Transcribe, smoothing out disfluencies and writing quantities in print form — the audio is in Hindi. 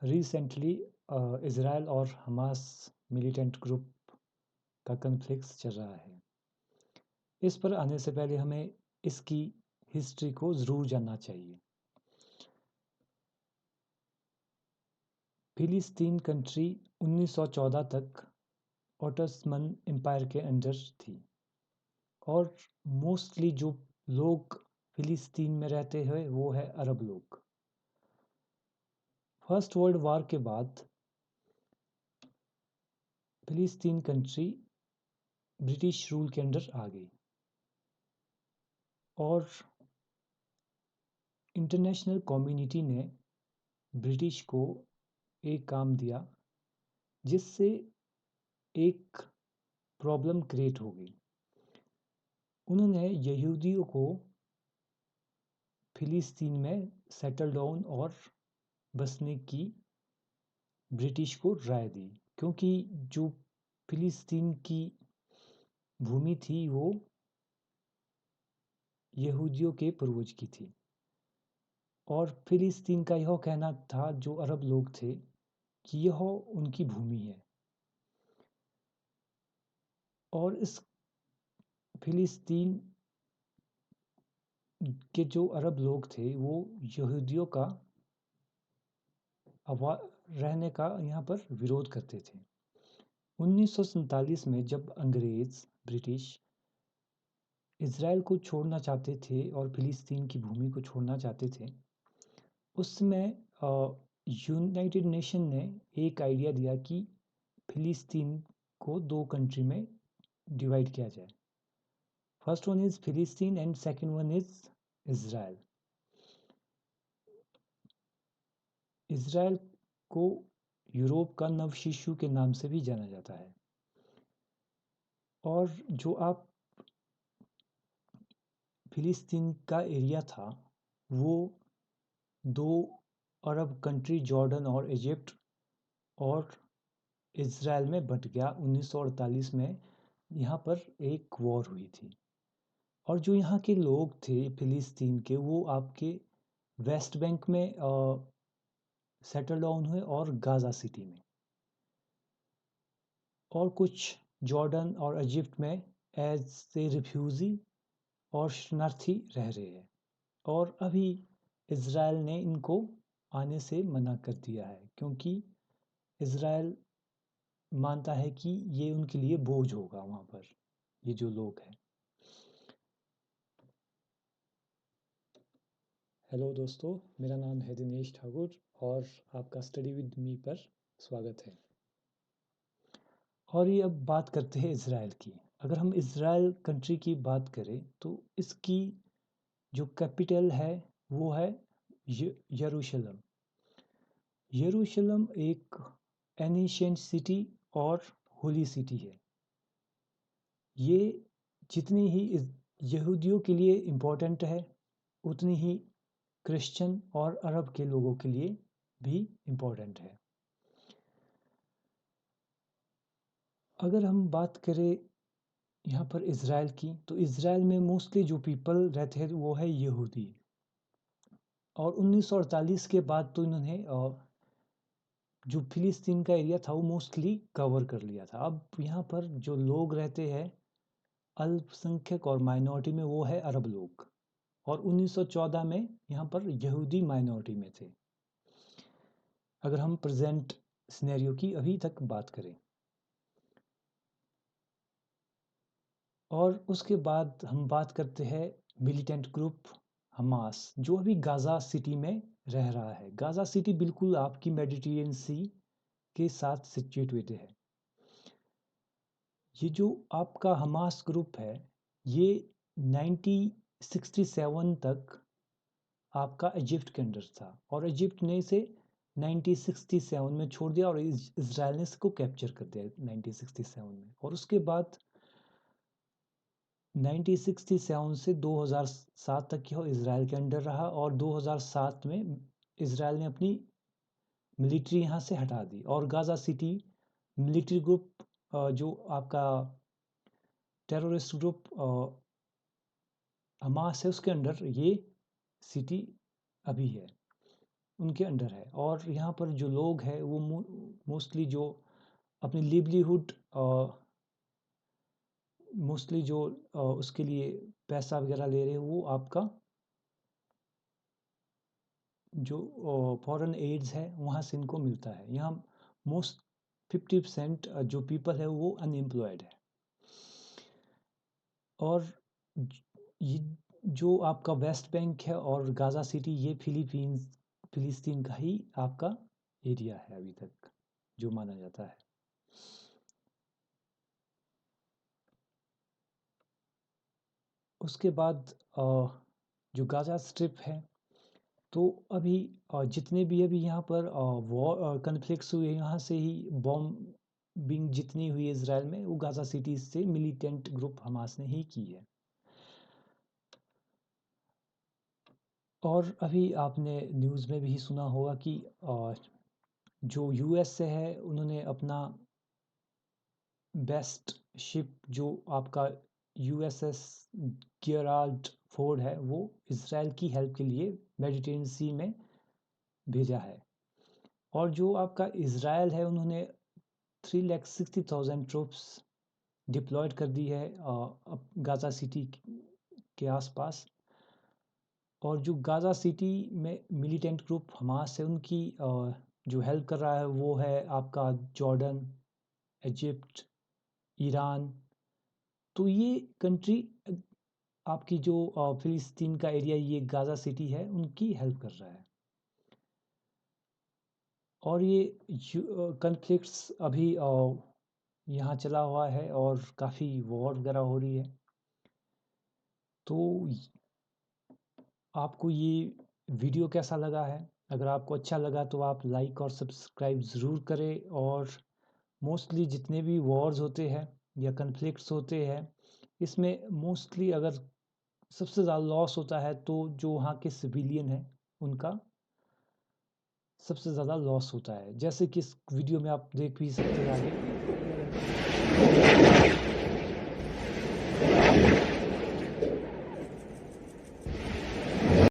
रिसेंटली इसराइल और हमास मिलिटेंट ग्रुप का कॉन्फ्लिक्ट चल रहा है। इस पर आने से पहले हमें इसकी हिस्ट्री को ज़रूर जानना चाहिए। फिलिस्तीन कंट्री 1914 तक ऑटोमन एम्पायर के अंडर थी और मोस्टली जो लोग फिलिस्तीन में रहते हैं वो है अरब लोग। फर्स्ट वर्ल्ड वॉर के बाद फिलिस्तीन कंट्री ब्रिटिश रूल के अंडर आ गई और इंटरनेशनल कम्युनिटी ने ब्रिटिश को एक काम दिया जिससे एक प्रॉब्लम क्रिएट हो गई। उन्होंने यहूदियों को फिलिस्तीन में सेटल डाउन और बसने की ब्रिटिश को राय दी, क्योंकि जो फिलिस्तीन की भूमि थी वो यहूदियों के पूर्वज की थी और फिलिस्तीन का यह कहना था जो अरब लोग थे कि यह उनकी भूमि है और इस फिलिस्तीन के जो अरब लोग थे वो यहूदियों का रहने का यहाँ पर विरोध करते थे। 1947 में जब अंग्रेज ब्रिटिश इज़राइल को छोड़ना चाहते थे और फिलिस्तीन की भूमि को छोड़ना चाहते थे, उस समय यूनाइटेड नेशन ने एक आइडिया दिया कि फिलिस्तीन को दो कंट्री में डिवाइड किया जाए। फर्स्ट वन इज़ फिलिस्तीन and second one is Israel. Israel को यूरोप का नव शिशु के नाम से भी जाना जाता है और जो आप फिलिस्तीन का एरिया था वो दो अरब कंट्री जॉर्डन और इजिप्ट और इज़राइल में बट गया। 1948 में यहाँ पर एक वॉर हुई थी और जो यहाँ के लोग थे फिलिस्तीन के वो आपके वेस्ट बैंक में सेटल डाउन हुए और गाज़ा सिटी में, और कुछ जॉर्डन और इजिप्ट में एज ए रिफ्यूजी और शरणार्थी रह रहे हैं और अभी इज़राइल ने इनको आने से मना कर दिया है, क्योंकि इज़राइल मानता है कि ये उनके लिए बोझ होगा वहाँ पर, ये जो लोग हैं। हेलो दोस्तों, मेरा नाम है दिनेश ठाकुर और आपका स्टडी विद मी पर स्वागत है। और ये अब बात करते हैं इज़राइल की। अगर हम इज़राइल कंट्री की बात करें तो इसकी जो कैपिटल है वो है यरूशलेम। यरूशलेम एक एनिशिएंट सिटी और होली सिटी है। ये जितनी ही यहूदियों के लिए इम्पोर्टेंट है उतनी ही क्रिश्चियन और अरब के लोगों के लिए भी इम्पोर्टेंट है। अगर हम बात करें यहाँ पर इज़राइल की, तो इज़राइल में मोस्टली जो पीपल रहते हैं वो है यहूदी और 1948 के बाद तो इन्होंने जो फिलिस्तीन का एरिया था वो मोस्टली कवर कर लिया था। अब यहाँ पर जो लोग रहते हैं अल्पसंख्यक और माइनॉरिटी में वो है अरब लोग और 1914 में यहाँ पर यहूदी माइनॉरिटी में थे, अगर हम प्रेजेंट सिनेरियो की अभी तक बात करें। और उसके बाद हम बात करते हैं मिलिटेंट ग्रुप हमास, जो अभी गाज़ा सिटी में रह रहा है। गाज़ा सिटी बिल्कुल आपकी मेडिटेरियन सी के साथ सिचुएटेड है। ये जो आपका हमास ग्रुप है ये 1967 तक आपका इजिप्ट के अंडर था और इजिप्ट ने इसे 1967 में छोड़ दिया और इज़राइल ने इसको कैप्चर कर दिया 1967 में। और उसके बाद 1967 से 2007 तक यह इज़राइल के अंडर रहा और 2007 में इज़राइल ने अपनी मिलिट्री यहाँ से हटा दी और गाज़ा सिटी मिलिट्री ग्रुप जो आपका टेररिस्ट ग्रुप हमास है उसके अंडर ये सिटी अभी है। उनके अंडर है। और यहाँ पर जो लोग हैं वो मोस्टली जो अपनी लिवलीहुड मोस्टली जो उसके लिए पैसा वगैरह ले रहे हैं वो आपका जो फॉरेन एड्स है वहाँ से इनको मिलता है। यहाँ मोस्ट 50% जो पीपल है वो अनएम्प्लॉयड है। और ये जो आपका वेस्ट बैंक है और गाज़ा सिटी ये फिलिस्तीन का ही आपका एरिया है अभी तक जो माना जाता है। उसके बाद जो गाज़ा स्ट्रिप है तो अभी जितने भी अभी यहाँ पर वॉर कन्फ्लिक्ट्स हुए यहाँ से ही बॉम्बिंग जितनी हुई इज़राइल में वो गाज़ा सिटी से मिलिटेंट ग्रुप हमास ने ही की है। और अभी आपने न्यूज़ में भी सुना होगा कि जो यूएस से है उन्होंने अपना बेस्ट शिप जो आपका यूएसएस गेराल्ड फोर्ड है वो इज़राइल की हेल्प के लिए मेडिटेरेनियन सी में भेजा है। और जो आपका इज़राइल है उन्होंने 3,60,000 ट्रूप्स डिप्लॉयड कर दी है गाज़ा सिटी के आसपास। और जो गाज़ा सिटी में मिलिटेंट ग्रुप हमास है उनकी जो हेल्प कर रहा है वो है आपका जॉर्डन, इजिप्ट, ईरान। तो ये कंट्री आपकी जो फिलिस्तीन का एरिया ये गाज़ा सिटी है उनकी हेल्प कर रहा है। और ये कन्फ्लिक्ट्स अभी यहाँ चला हुआ है और काफ़ी वॉर वगैरह हो रही है। तो आपको ये वीडियो कैसा लगा है? अगर आपको अच्छा लगा तो आप लाइक और सब्सक्राइब ज़रूर करें। और मोस्टली जितने भी वॉर्स होते हैं या कन्फ्लिक्ट्स होते हैं इसमें मोस्टली अगर सबसे ज़्यादा लॉस होता है तो जो वहाँ के सिविलियन हैं उनका सबसे ज़्यादा लॉस होता है। जैसे कि इस वीडियो में आप देख भी सकते हैं आगे